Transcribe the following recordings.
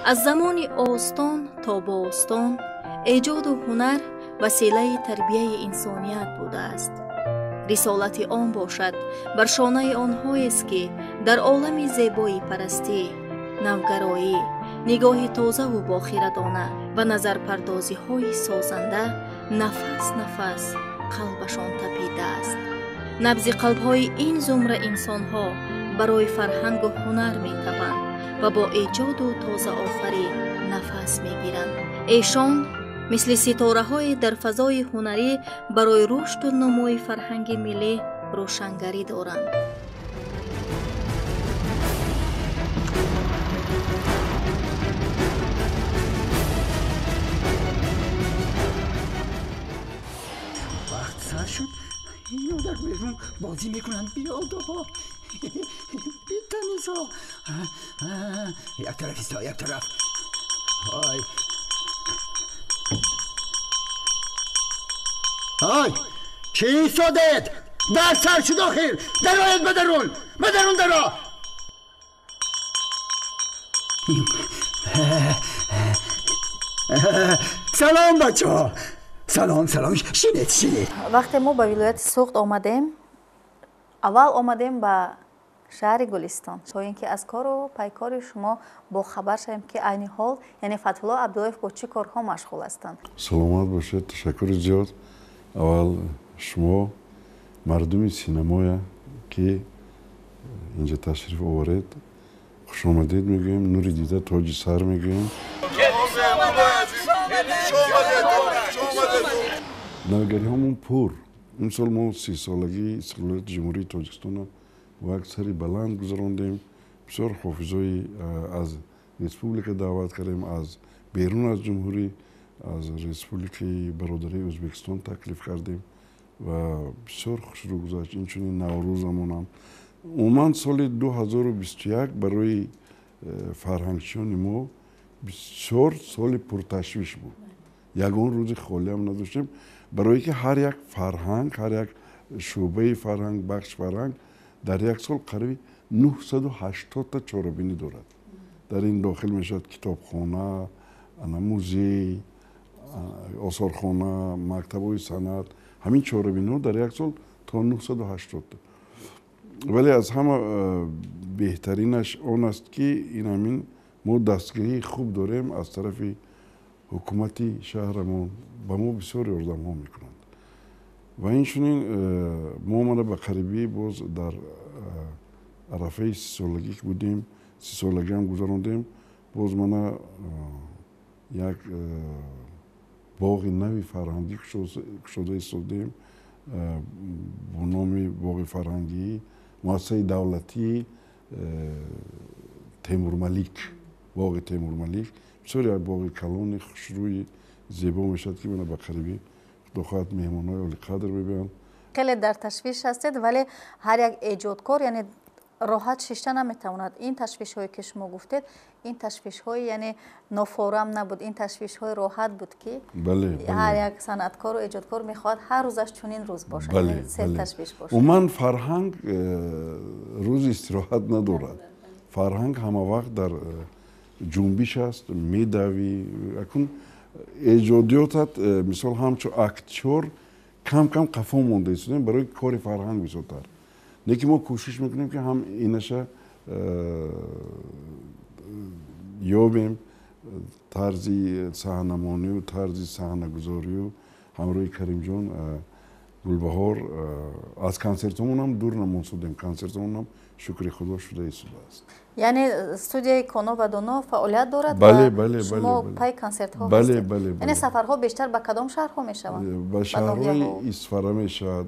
از زمان آستان تا باستان ایجاد و هنر وسیله تربیه انسانیت بوده است. رسالت آن باشد بر شانه آنهایی است که در عالم زیبایی پرستی، نوگرایی، نگاه تازه و باخیرتانه و نظرپردازی های سازنده نفس نفس قلبشان تپیده است. نبض قلب های این زمره انسان ها برای فرهنگ و هنر می تپند و با ایجاد و تازه آفری نفس می گیرند. ایشان مثل ستاره های در فضای هنری برای رشد و نموی فرهنگ ملی روشنگری دارند. وقت سر شد، اینا در بیرون بازی میکنن. بیا بابا، بیتنیزا یک طرف ایستا، یک طرف. های های چی ایستادید؟ در سر شد آخیر. درآید بدرون درا. سلام بچه ها. سلام شینید. وقتی ما به ولایت سوخت آمدیم، اول آمدیم به شهر گلستان تا اینکه از کار و پیکار شما با خبر شدیم که عین حال یعنی فتح‌الله عبداللهیف با چه کارها مشغول هستند. سلامت باشید. تشکر زیاد. اول شما مردم سینمایا که اینجا تشریف آورید خوش آمدید میگویم. نوری دیده تاج سر میگویم. نوگری همون پر. این سال ما 30 سالگی استقلالیت جمهوری تاجیکستان و یک سری بلند گذراندیم. بسیار حافظای از ریسپوبلیک دعوت کردیم، از بیرون از جمهوری، از ریسپوبلیک برادری ازبکستان تکلیف کردیم و بسیار خوش رو گذشت. این چونین نوروزمون هم عموما سال 2021 برای فرهنگچیان ما بسیار سال پرتشویش بود. یگان روز خالی هم نداشتیم، برای که هر یک فرهنگ، هر یک شعبه فرهنگ، بخش فرهنگ در یک سال قریب 980 تا چاره‌بینی دارد. در این داخل میشد کتابخانه، موزه، آثارخانه، مکتب‌های صنعت. همین چاره‌بینی در یک سال تا 980 تا. ولی از همه بهترینش آن است که این همین ما دستگاهی خوب داریم از طرف حکومتی شهرمون. با ما بسیار یاردم ها میکنند و این چنین ما من به قریبی باز در عرفه 30 سالگی که بودیم، 30 سالگی هم گذراندیم. باز من یک باغ نوی فرهنگی شده ایستادیم با نام باغ فرهنگی مؤسسه دولتی تیمور ملیک. باغ تیمور ملیک بسیار یک باغ کلان خوشروی زیبا میشد که من به قریبی دخواد مهمانای عالی قدر ببینم. خیلی در تشویش هستید، ولی هر یک ایجادکار یعنی راحت شیشته نمیتواند. این تشویش هایی که شما گفتید، این تشویش های یعنی نافورم نبود، این تشویش های راحت بود که بله. هر یک صنعتکار و ایجادکار میخواد هر روزش چنین روز باشه. بله. تشویش باشه. و من فرهنگ روز استراحت ندارد. فرهنگ همه وقت در جنبش است، میدوی. اکنون ایجادیاتت مثال همچون اکتور کم کم قفا مونده ایستادیم برای کار فرهنگ بسیارتر. نه که ما کوشش میکنیم که هم اینشه یابیم طرزی صحنه‌نمایی و طرزی صحنه‌گذاری و همراه کریم جان گلبهار از کنسرتمون هم دور نمونسودیم. کنسرتمون هم شکر خدا شده ایستاده است. یعنی استودیوی کانو و دانا فعالیت دارد؟ بله. شما پای کنسرت ها بله. یعنی سفرها بیشتر به کدام شهرها میشوند؟ به شهرهای اسفره میشد،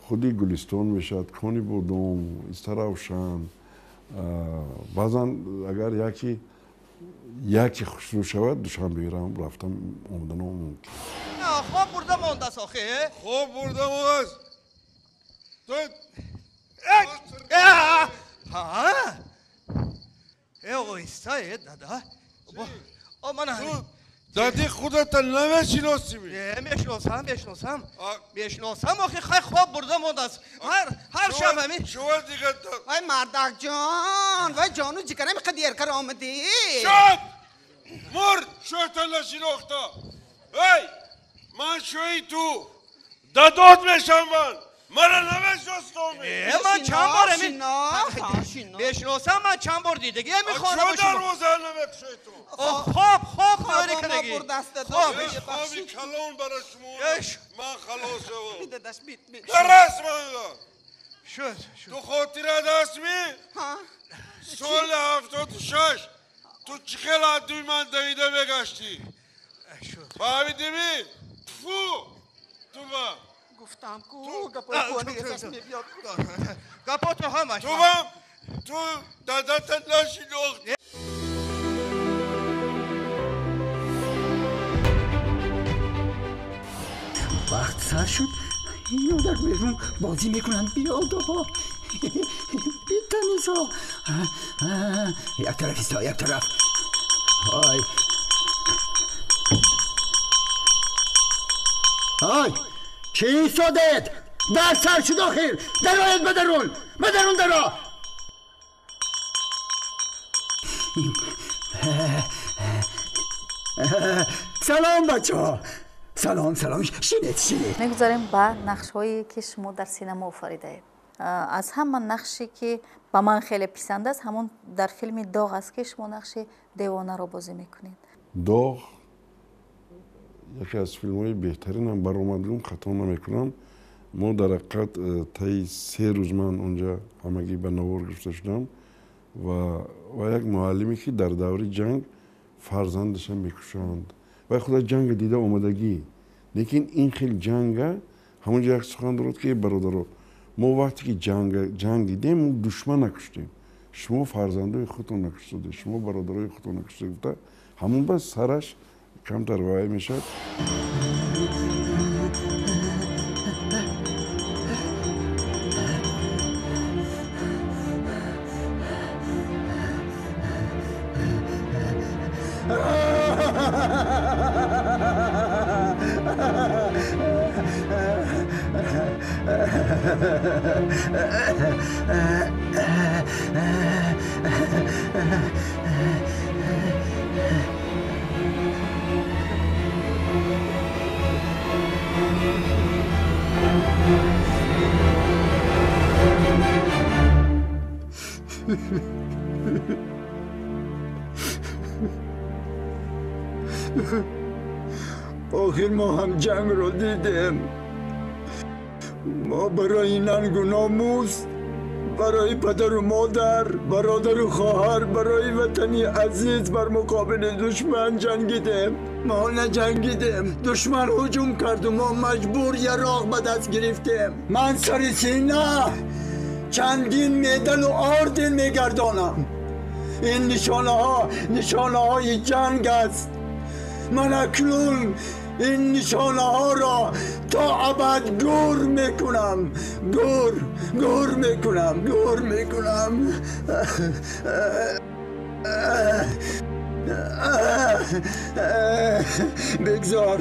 خودی گلستان میشد، کانی بودم، استراوشن. بعضا اگر یکی خوشرو شود دوشنبه میرم رفتم آمدن ممکن. خواب برده مانده ساخه؟ خواب برده مانده تو ای آقا ایستایی دادا. من دادی خودت نمیشناسی میشناسم آخه خیلی خواب برده مونده است هر شب همی شو دیگه وای مردک جان وای جانو جگرم قدیر کر آمدی شد مرد شویت نشناخته ای من شوی تو دادات میشم من مرا نمیشناستم من چند بار همی میشناسم من چند بار دیدگی همی خانه چو دروازه نمیکشی تو خواب داری کنگی خوابی کلون برای شما من خلاص شدم در رسم من شد تو خاطره دست می سال 76 تو چه خیلی دوی من دویده بگشتی فهمیدی می فو تو با گفتم کو گپا تو همش تو با تو دادت نشناختی وقت سر شد اینا در بیرون بازی میکنن بیاد ها بیتنیز ها یک طرف ایستا یک طرف های چی ایستادید در سر شد آخیر درایت بدرون درا سلام بچه ها سلام شنید میگذاریم به نقش هایی که شما در سینما آفریده اید. از همه نقشی که به من خیلی پسند است همون در فیلم داغ است که شما نقش دیوانه رو بازی میکنید. داغ یکی از فیلم های بهترین هم برآمدگیم خطا نمیکنم. ما در حقیقت طی 3 روز من اونجا همگی به نوار گرفته شدم و یک معلمی که در دوره جنگ فرزندش هم میکشند و خدا جنگ دیده آمدگی لیکن این خیلی جنگ همونجا یک سخن درود که برادرو ما وقتی که جنگ دیدیم دشمن نکشتیم شما فرزندای خودتون نکشتید شما برادرای خودتون نکشتید همون بس سرش کمتر وای میشد آخر ما هم جنگ رو دیدیم ما برای ننگ و ناموس برای پدر و مادر برادر و خواهر برای وطنی عزیز بر مقابل دشمن جنگیدیم ما نجنگیدیم دشمن هجوم کرد و ما مجبور یه راه به دست گرفتیم من سر سینه چندین مدال و آردن میگردانم این نشانه های جنگ است من اکنون این نشانه ها را تا ابد گور میکنم بگذار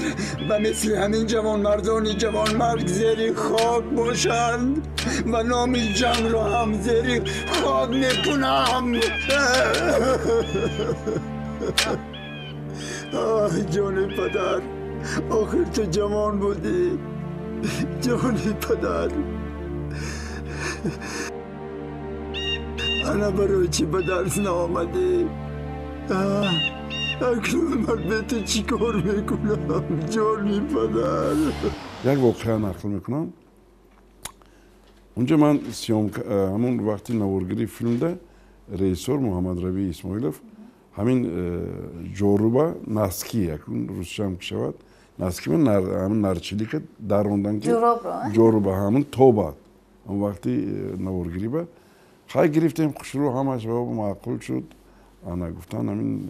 و مثل همین جوانمردان جوانمرگ زیر خاک باشند و نام جنگ را هم زیر خاک میکنم جان پدر آخر تو جوان بودی جان پدر انا برای چی به درس نآمدی اکنون من به تو چی کار میکنم جان پدر یک واقعا نقل میکنم اونجا من همون وقتی نوارگری فیلم ده رئیسور محمد ربی اسماعیلوف همین جوروبا نسکی یکون روسچه هم که شود نسکی من همین نرچیلی که در روندن که جوروبا همون توبا اون وقتی نوارگری با خواهی گرفتیم خوشرو همش و معقول شد انا گفتن همین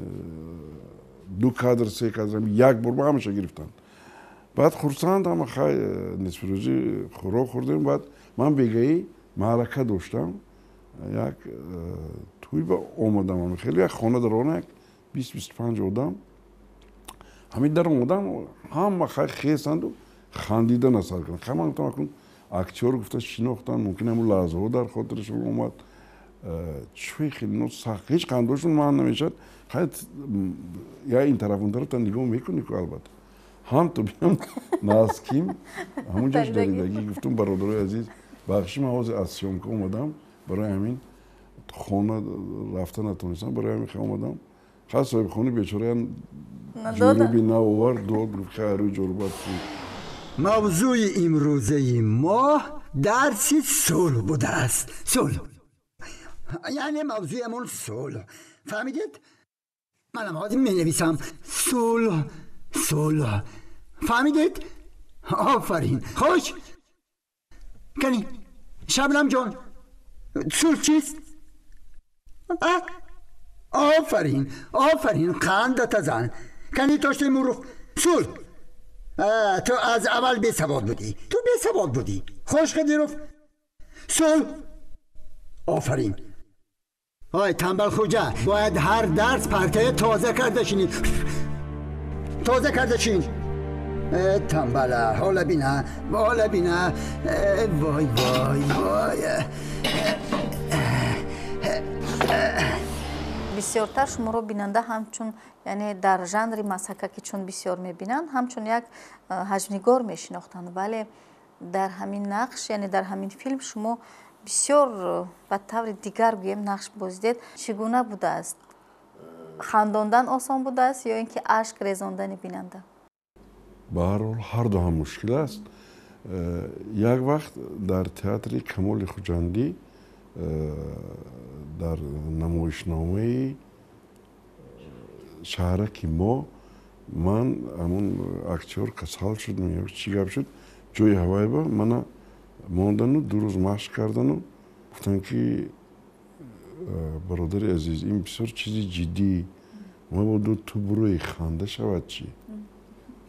2 کادر 3 کادر یک بار همشه گرفتن بعد خورسند هم خواهی نصف روزی خوراک خوردیم بعد من بگهی معرکه داشتم یک توی با آمدم خیلی یک خانه درانه 20-25 آدم ҳамин дар омадан ҳама хесанду хандидан асар карданд. Ҳамантон акун актер гуфта шинохтан, мумкин ҳамун лаҳзаҳо дар хотирашон омад. Чӯи хеле носахт, ҳеҷ қандошон маън намешавад. Ҳайт я ин тараф он тараф нигоҳ мекунӣ ку албатта. ҳам то биям наским ҳамун ҷош даридагӣ гуфтум бародарои азиз бахшӣ ман ҳозир аз сёмка омадам, барои ҳамин хона рафта натонистам, барои ҳамин омадам. ха соҳибхони бечораям ҷӯруби наовард дод гуфт хайру ҷорубат ки мавзӯи имрӯзаи мо дарси сулҳ будааст. сулҳ яъне мавзӯямон сулҳ. фаҳмидед? манам ҳозир менависам сулҳ сулҳ. фаҳмидед? офарин. хуш кани шабнамҷон сулҳ чист? آفرین آفرین قندت زن کنی توشتی مروف سول تو از اول بی سواد بودی تو بی سواد بودی خوش خدی رفت سول آفرین آی تنبل خوجه باید هر درس پرته تازه کرده شینی تازه کرده شین تنبله حالا بینه حالا بینه وای وای وای бисёртар шуморо бинанда ҳамчун яъне дар жанри масҳака ки чун бисёр мебинанд ҳамчун як ҳаҷвнигор мешинохтанд, вале дар ҳамин нақш яъне дар ҳамин филм шумо бисёр ба таври дигар гӯем нақш бозидед. Чӣ гуна будааст? хандондан осон будааст ё ин ки ашк резондани бинанда? ба ҳар ҳол ҳарду ҳам мушкил аст. як вақт дар театри Камоли Хуҷандӣ дар намоишномаи шаҳраки мо ман ҳамун актер касал шуд чӣ гап шуд ҷои ҳавайба мана мондану ду рӯз машқ кардану гуфтанд ки бародари азиз ин бисёр чизи ҷиддӣ мабодо ту бурӯи ханда шавад чӣ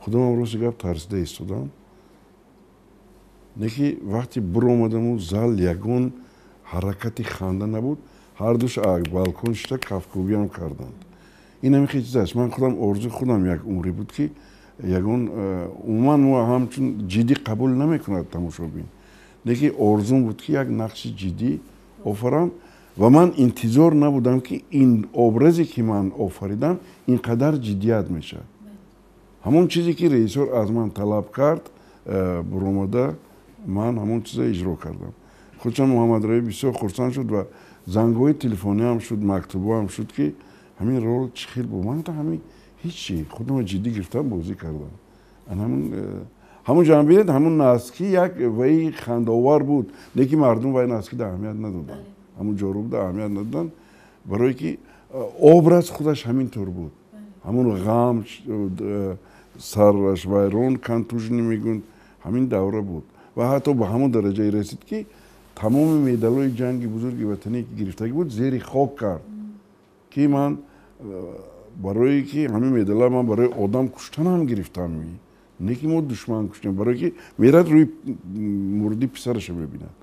худамам рости гап тарсида истодам не ки вақти буромадаму зал ягон ҳаракати ханда набуд ҳардуш балкон шида кафкӯбиам карданд. ин ҳамин хел чиз аст. ман худам орзуи худам як умре буд ки ягон умуман мо ҳамчун ҷиддӣ қабул намекунад тамошобин. леки орзум буд ки як нақши ҷиддӣ офарам ва ман интизор набудам ки ин образе ки ман офаридам ин қадар ҷиддият мешавад. ҳамон чизе ки реисёр аз ман талаб кард буромада ман ҳамон чиза иҷро кардам. худшам муҳаммадравӣ бисёр хурсанд шуд ва зангҳои телефониам шуд мактубоам шуд ки ҳамин рол чӣ хел буд. ман гуфтам ҳамин ҳичи худам ҷиддӣ гирифтам бозӣ кардам. ҳамон ҷо бинед ҳамон наски як ваи хандаовар буд леки мардум ваи наскида аҳамият надоданд. ҳамон ҷоро буда аҳамият надоданд барое ки образ худаш ҳамин тавр буд. ҳамон ғам сараш вайрон кантужнӣ мегӯнд ҳамин давра буд ва ҳатто ба ҳамон дараҷае расид ки тамоми медалҳои ҷанги бузурги ватанӣ ки гирифтагӣ буд зери хок кард ки ман барое ки ҳамин медалҳо ман барои одам куштанам гирифтам не ки мо душман куштем барое ки мерад рӯи мурди писараша мебинад.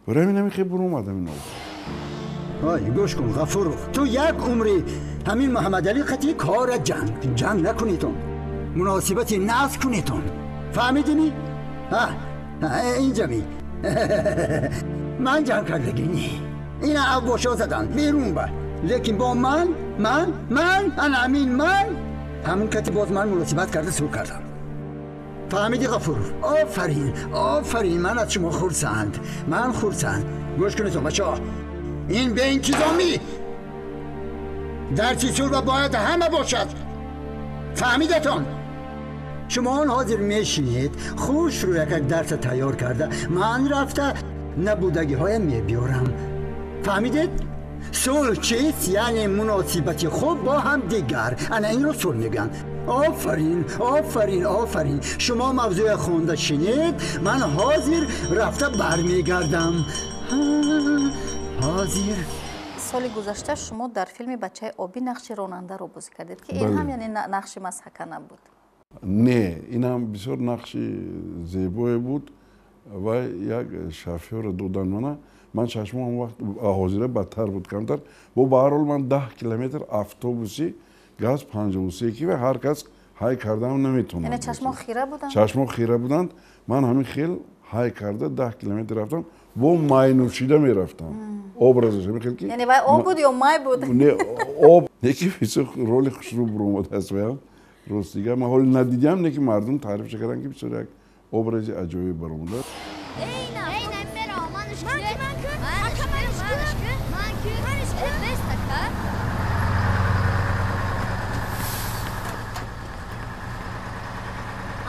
барои ҳамин ҳамин хел буромад ҳамин ой гӯш кун ғафуров ту як умри ҳамин муҳаммадалӣ қати кора ҷанг накунитон муносибати нағз кунитон фаҳмидини инҷами من جنگ کردگی نی این عواشا زدن بیرون بر لیکن با من امین من همون کتی باز من مناسبت کرده سو کردم فهمیدی غفور آفرین من از شما خورسند من خورسند گوش کنیتون بچه ها این به انتظامی در چیزور و باید همه باشد فهمیدتون شما آن حاضر میشینید خوش رو یک درس تیار کرده من رفته نبودگی هایم میبیارم فهمیدید؟ صلح چیست؟ یعنی مناسبت خوب با هم دیگر انا این رو صلح میگن آفرین شما موضوع خونده شنید من حاضر رفته برمیگردم حاضر соли гузашта шумо дар филми бачаи обӣ нақши ронандаро бозӣ кардед ки ин ҳам яъне нақши масҳака набуд? не инам бисёр нақши зебое буд ва як шофёра додан ман чашмам он вақт ҳозира бадтар буд камтар бо ба ҳар ҳол ман 10 километр автобуси газ 53 ва ҳар кас های کردم نمیتونم. یعنی چشما خیره بودن؟ چشما خیره بودند. من همین خیل های کرده 10 کیلومتر رفتم و مای نوشیده میرفتم. obrazش همین خیل که یعنی وای آب بود یا مای بود؟ نه آب. یکی بسیار رول خوش رو برومد هست ویم. روز دیگه من حال ندیدم نه که مردم تعریف کردن که بسیار یک obrazı acayip برومد.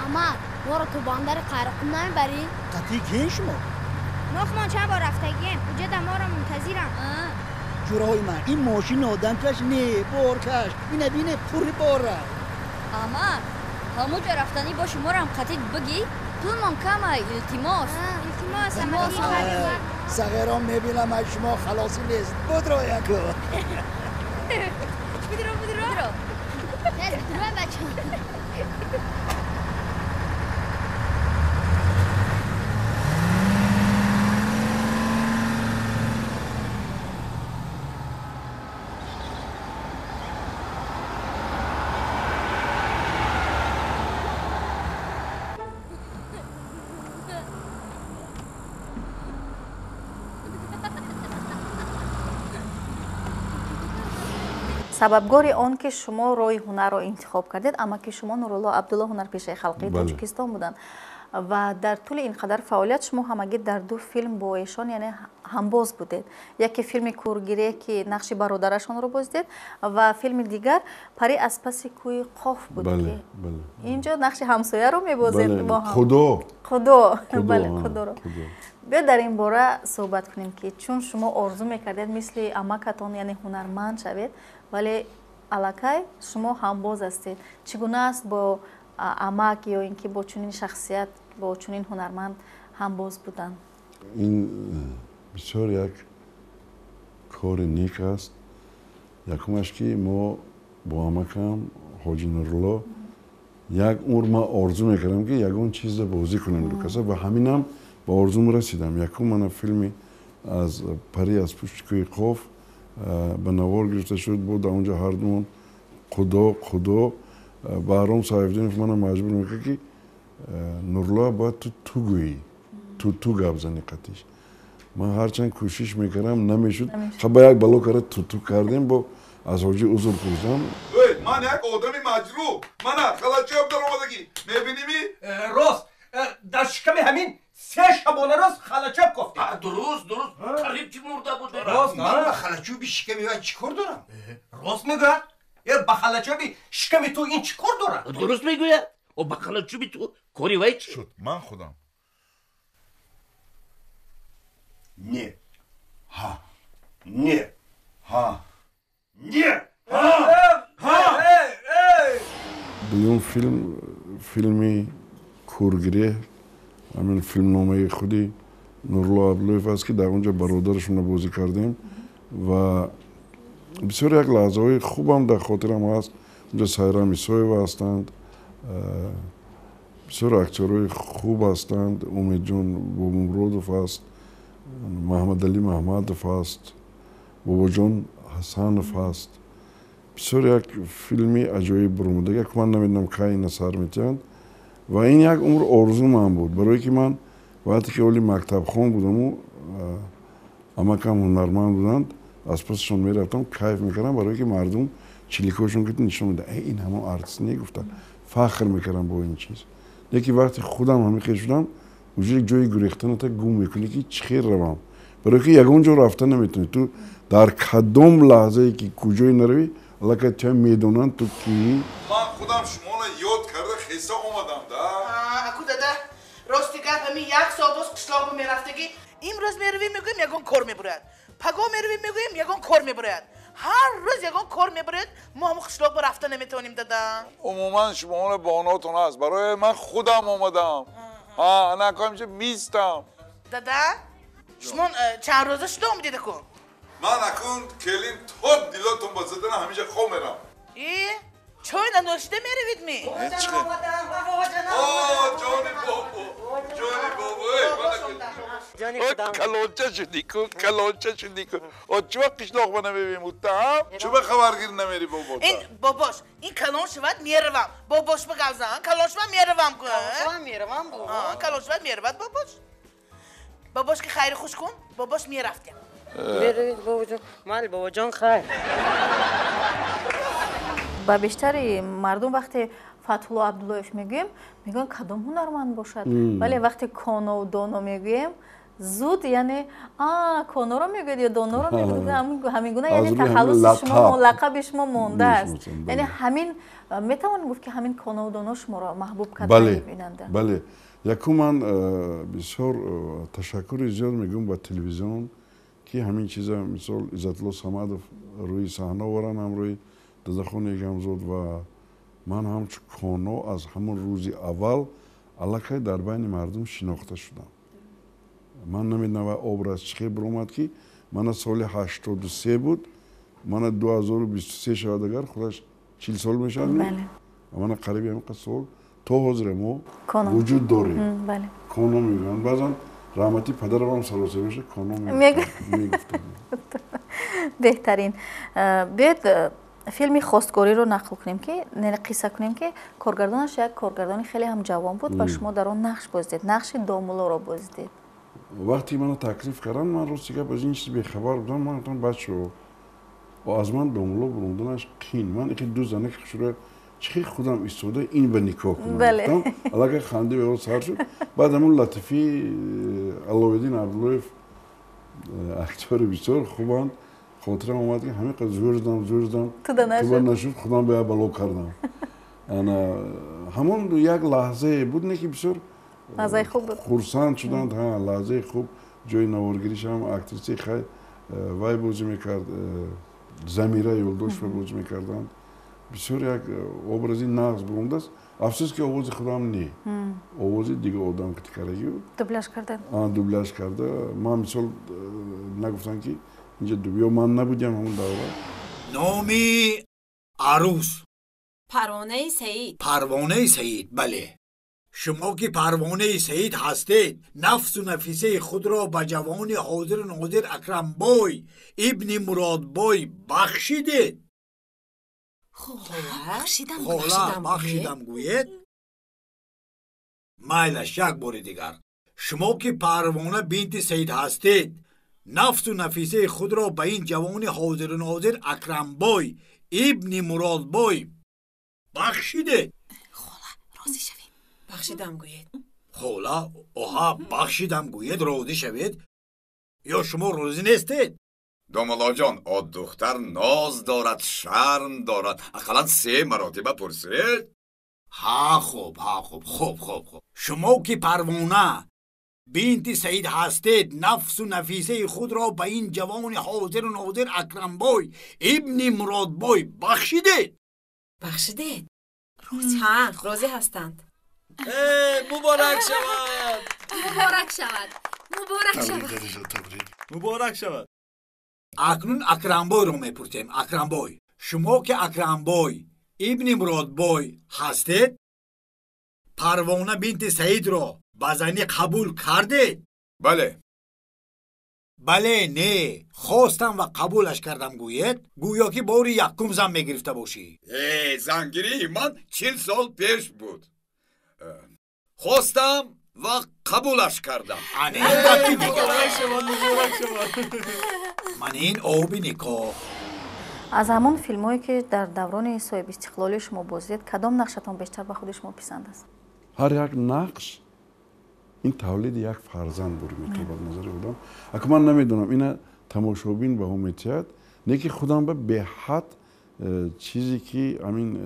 اما برو تو باندار قرقم نمیبری؟ قطعی کیه شما؟ نخمان چند بار رفتگیم اونجا دما را منتظرم جورای من این ماشین آدم کش نه بارکش بینه پوری باره اما همونجا رفتنی با شما را هم قطعی بگی پولمان کمه التماس صغیران میبینم از شما خلاصی نیست بدرو یکو بدرو بچه سببگاری آن که شما روی هنر رو انتخاب کردید اما که شما نورالله عبدالله هنرپیشه خلقی تاجیکستان بودن و در طول اینقدر فعالیت شما همگی در 2 فیلم با ایشان یعنی همباز بودید. یکی فیلم کورگیری که نقش برادرشان رو بازدید و فیلم دیگر پری از پس کوی قاف بود. بله. اینجا نقش همسایه رو میبازید با هم. خدا رو. بیا در این باره صحبت کنیم که چون شما آرزو میکردید مثل عمکتان یعنی هنرمند شوید ولی الکی شما همباز هستید. چگونه است با عمک یا اینکه با چنین شخصیت با چنین هنرمند همباز بودن؟ این بسیار یک کار نیک است. یکمش که ما با عمکم حاجی نورالله یک عمر ما آرزو میکردم که یگان چیز بازی کنم دو کسا و همینم با آرزوم رسیدم. یکم من فیلمی از پری از پشت کوی قاف به نوار گرفته شد بود اونجا هر دومون خدا بهرام صاحب‌دینov منو مجبور میکنه که نورالله باید تو گویی تو گپ زنی قطعیش. من هرچند کوشش میکردم نمیشد. خب با یک بلو کار تو کردیم با از حاجی عذر پرسیدم. من یک آدمی مجروح من خلاصی هم در اومدگی میبینیمی؟ راست در شکم همین 3 شبانه راست خلاچوب گفتی. درست قریب چی مرده بود راست من به خلاچوبی شکمی و چیکار دارم؟ راست میگه؟ به خلاچوبی شکم تو این چیکار داره؟ درست میگوید و به خلاچوبی تو کاری وای چی شد من خودم نه ها نه ها دوم فیلمی کورگیری همین فیلم نامه خودی نورالله عبدالله است که در اونجا برادرشون رو بازی کردیم و بسیار یک لحظه های خوبم در خاطرم هست. اونجا سایرام ایسایو هستند، بسیار اکترهای خوب هستند. امید جان بابامرودوف است، محمد علی محمدوف است، بابا جان حسنوف است. بسیار یک فیلمی عجایب برومده یک من نمیدونم که این سر میتیند و این یک عمر آرزو من بود برای که من وقتی که اولی مکتب خون بودم و عمکم هنرمند بودند از پسشون میرفتم کیف میکردم برای که مردم چلیکاشون که نشون میده این همه آرتیست نگفتن فخر میکردم با این چیز. یکی وقتی خودم همین خیلی شدم وجود جای گریختن تا گم میکنی که چی خیر روم برای که یگان جا رفتن نمیتونی. تو در کدام لحظه ای که کجای نروی الله که چه میدونن تو کی. من خودم شما را یاد کرده خیسه اومدم اکو داده راستی گفت همین 1 ساعت باز قشلاق میرفتگی امروز میرویم میگویم یگان کار میبرد پگاه میرویم میگویم یگان کار میبرد هر روز یگان کار میبرد ما هم قشلاق با رفتن نمیتونیم داده. عموما شما را باناتون هست برای من خودم اومدم نکنم چه میستم داده شما چند روزه شده اومدیده کن من اکن کلیم تا دیلاتون با زدن همیشه خواه میرم. چای نوشته میروید می جانی خودم کلانچه شدی کن کلانچه شدی کن چه وقت قشلاق منو ببین متهم چه به خبرگیر نمیری بابا این باباش این کلان شود میروم باباش بگوزن کلان شود میروم کن میروم کلان شود میرود باباش که خیر خوش کن باباش میرفتیم میروید بابا جان مال بابا جان خیر با بیشتری مردم وقتی فتحالله عبداللهیف میگیم میگن کدام هنرمند باشد ولی وقتی کانو و دانو میگیم زود یعنی کانو رو میگید یا دانو رو میگید همین گونه یعنی تخلص شما لقب شما مونده است یعنی همین میتوان گفت که همین کانو و دانو شما رو محبوب کرده میبیننده بله یکو من بسیار تشکر زیاد میگم با تلویزیون که همین چیزا مثال عزتالله صمدов روی صحنه ورن هم روی دزخون یکم زود و من همچون کانو از همون روزی اول علاقه در بین مردم شناخته شدم من نمیدونم образ چی برآمد که من سال 83 بود من 2023 شد اگر خودش 40 سال میشه من قریب همین سال تو حاضر ما وجود داره کانو میگن بعضا رحمتی پدرم هم سراسر میشه کانو میگفتم بهترین بیاد فیلمی خواستگاری رو نقل کنیم که قصه کنیم که کارگردانش یک کارگردانی خیلی هم جوان بود و شما در آن نقش بازدید نقش دامولا رو بازدید وقتی منو تکلیف کردن من روز دیگه از این چیز بیخبر بودم من گفتم بچه‌ها و از من دامولا بروندنش قین من یکی دو زنه که شروع چی خودم ایستاده این به نکاح کنم گفتم علاقه خنده به سر شد بعد همون لطفی علاءالدین عبداللهیف اکتور بسیار خوبند خاطرم اومد که همه قد زور دادم تو نشد خودم به بلا کردم انا همون یک لحظه بود نه که بسیار لحظه خوب خرسند شدند ها لحظه خوب جای نوارگریش هم اکتریسی خیلی وای بازی میکرد زمیره یولدوش بازی میکردند بسیار یک образи نقص برونده است افسوس که آواز خودم نی آواز دیگه آدم که تکراری بود دوبلاژ کرده دوبلاژ کرده من مثال نگفتن که اینجا دوبیا من نبودیم همون دوره نامی عروس پروانه سعید بله شما که پروانه سعید هستید نفس و نفیسه خود را به جوان حاضر ناظر اکرم بای ابن مراد بای بخشیدید بخشیدم گوید مایلش یک بار دیگر شما که پروانه بنت سعید هستید نفس و نفیسه خود را به این جوان حاضر و ناظر اکرم بای ابن مراد بای بخشیده راضی شویم بخشیدم گوید خولا بخشیدم گوید راضی شوید یا شما راضی نیستید دامالا جان دختر ناز دارد شرم دارد اقلا 3 مراتبه پرسید خوب شما که پروانه بنت سعید هستید نفس و نفیسه خود را به این جوان حاضر و ناظر اکرم بای ابن مراد بای بخشیدید راضی هستند مبارک شود اکنون اکرم بای رو میپرسیم اکرم بای شما که اکرم بای ابن مراد بای هستید پروانه بنت سعید را به زنی قبول کردید بله نه خواستم و قبولش کردم گوید گویا که باری یکم زن میگرفته باشی زنگیری من 40 سال پیش بود خواستم و قبولش کردم من این آبی نکاح از همون فیلم هایی که در دوران صاحب استقلالی شما بازدید کدام نقشتان بیشتر به خود شما پسند است؟ هر یک نقش این تولید یک فرزند بود میتونم به نظر بودم اگه من نمیدونم اینا تماشابین به هم میتید نه که خودم به حد چیزی که همین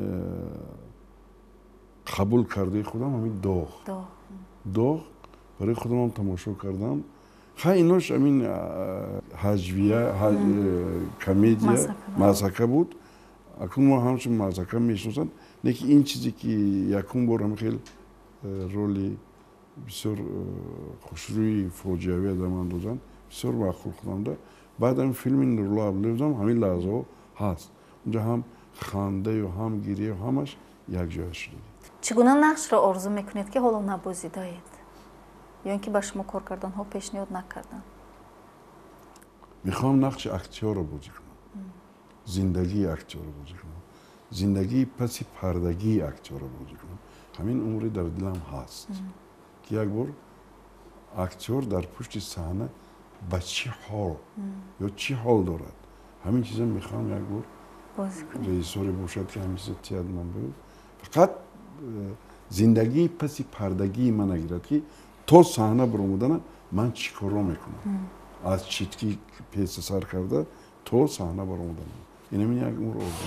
قبول کرده خودم همین داغ برای خودم هم تماشا کردم خیلی ایناش همین هجویه کمدیا مزحکه بود اکنون ما همچون مزحکه میشناسن نه که این چیزی که یکم بار هم خیلی رولی بسیار خوشروی فوجیوی ادام اندازن بسیار معقول خودم ده بعد هم فیلم نورالله عبداللهیف همین لحظه هست اونجا هم خنده و هم گریه و همش یک جای شده. چگونه نقش را آرزو میکنید که حالا نبازیدید یا اینکه به شما کارگردان ها پیشنهاد نکردن؟ میخوام نقش اکتور رو بازی کنم، زندگی اکتور رو بازی کنم، زندگی پس پردگی اکتور رو بازی کنم. همین امری در دلم هست که یک بار اکتور در پشت صحنه به چه حال یا چه حال دارد، همین چیزا میخوام یک بار رئیسوری باشد که همین چیز تیاد من بود. فقط زندگی پس پردگی من نگیرد که تا صحنه برآمدن من چی کار رو میکنم، از چیتکی پیس سر کرده تا صحنه برآمدن. این همین یک امر آرزو.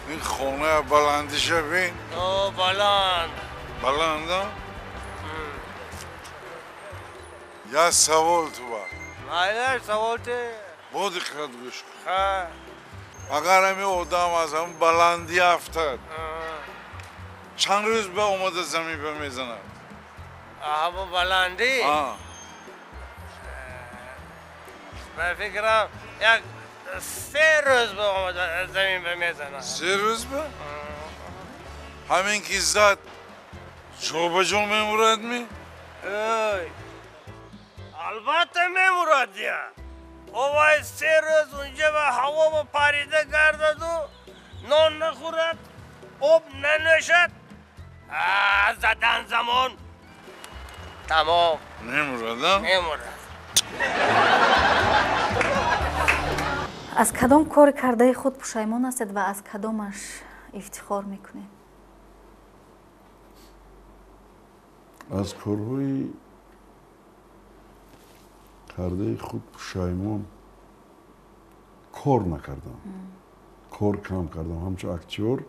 این خونه بلندیشه بین؟ بلند. بلند ها؟ یا سوال تو با؟ مایلر سوال ته؟ با دقت گوش کن. اگر همی آدم از هم بلندی افتاد چند روز به اومده زمین بمیزند؟ همون بلندی؟ من فکرم یک 3 روز به اومده زمین بمیزند. 3 روز به؟ همین که زد جو به جو میمورد می؟ البته میمورد یا اوای 3 روز اونجا به هوا با پریده گردد و نان نخورد آب ننوشد زدن زمان تمام میمورد. از کدام کار کرده خود پشیمان هستید و از کدامش افتخار میکنید؟ از کارهای کرده خود پشیمان کار نکردم، کار کم کردم، همچون اکتور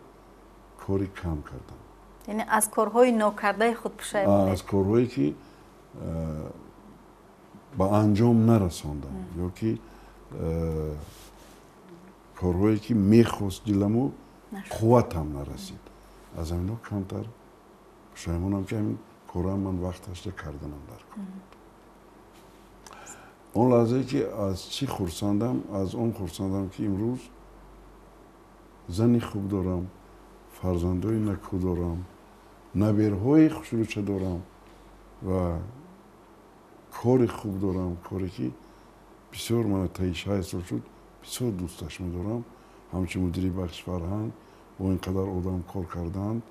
کاری کم کردم. یعنی از کارهای ناکرده خود پشیمان؟ از کارهایی که با انجام نرساندم یا که کارهایی که میخواست دلمو قوتم نرسید، از اینا کمتر پشیمانم که همین کارم من وقت هشته کردنم در کنم. اون لحظه که از چی خرساندم؟ از اون خرساندم که امروز زنی خوب دارم، فرزندای نکو دارم، نبیرهای خوشروچه دارم و کار خوب دارم، کاری که بسیار من تا 6 سال شد بسیار دوستش می‌دارم. همچون مدیری بخش فرهنگ با اینقدر آدم کار کردند،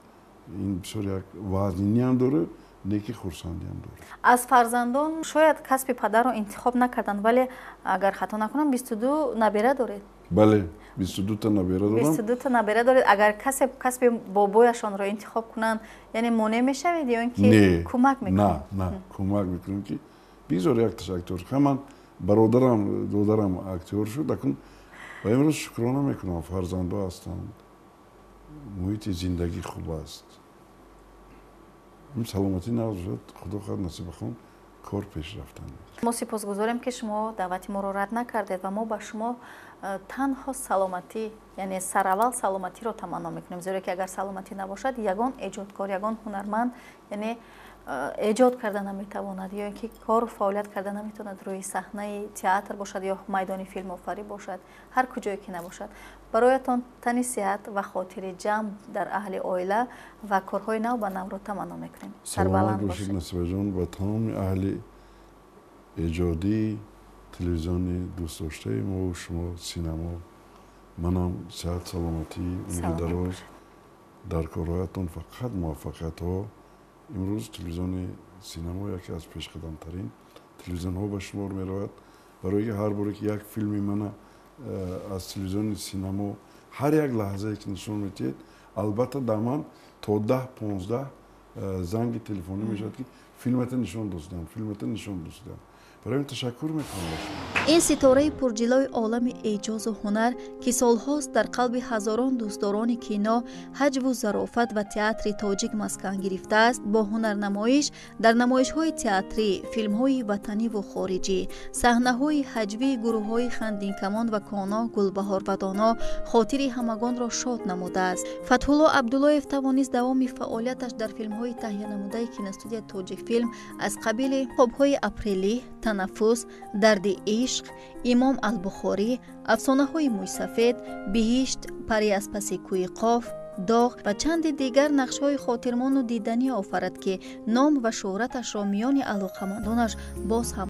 این بسیار یک وزنی هم داره، نیکی خرسندی هم داره. از فرزندان شاید کسب پدر رو انتخاب نکردن، ولی اگر خطا نکنم 22 نبیره دارید. بله 22 تا نبیره دارم. 22 تا نبیره دارید. اگر کسب بابایشان رو انتخاب کنن یعنی مانع میشوید یا اینکه کمک میکنید؟ نه کمک میکنیم که بیزار یک تشکر. من برادرم دودرم اکتور شد، لیکن و امروز شکرانه میکنم فرزندا هستند، محیط زندگی خوب است. این سلامتی نباشد خدا خود نصیب خون کار پیش رفتن. ما سپاسگزاریم که شما دعوت ما رو رد نکردید و ما با شما تنها سلامتی یعنی سراول سلامتی رو تمنا میکنیم، زیرا که اگر سلامتی نباشد یگان ایجادکار یگان هنرمند یعنی ایجاد کردن نمیتواند یا اینکه کار و فعالیت کردن نمیتواند روی صحنه تئاتر باشد یا میدان فیلم آفری باشد، هر کجایی که نباشد. برایتان تنی صحت و خاطر جمع در اهل عائله و کارهای نو به نو رو تمنا میکنیم. سلامت باشید نصیبه جان و تمام اهل ایجادی تلویزیون دوست داشته ما و شما سینما. منم صحت سلامتی عمر دراز در کارهایتان، فقط موفقیت ها. امروز تلویزیون سینما یکی از پیش قدم ترین تلویزیون ها به شمار می رود، برای هر باری که یک فیلمی من از تلویزیون سینما هر یک لحظه که نشون میدید، البته در من تا 10-15 زنگ تلفنی میشد که فیلمت نشون دادم، فیلمت نشون دادم. برای این تشکر میکنم. این ستاره پرجلوی عالم اعجاز و هنر که سالهاست در قلب هزاران دوستداران کینو، حجو و ظرافت و تئاتر تاجیک مسکن گرفته است، با هنرنمایش در نمایش‌های تئاتری، فیلم‌های وطنی و خارجی، صحنه‌های حجوی گروه‌های خندین کمان و کانا گلبهار بدانا خاطر همگان را شاد نموده است. فتح‌الله عبداللهیف توانست دوام فعالیتش در فیلم‌های تهیه نموده کینوستودیوی تاجیک فیلم از قبیل خواب‌های اپریلی، تنفس، درد عشق، امام البخاری، افسانه های موی سفید، بهشت، پری از پس کوی قاف، داغ و چند دیگر نقش های خاطرمان و دیدنی آفرد که نام و شهرتش را میان علاقمندانش باز هم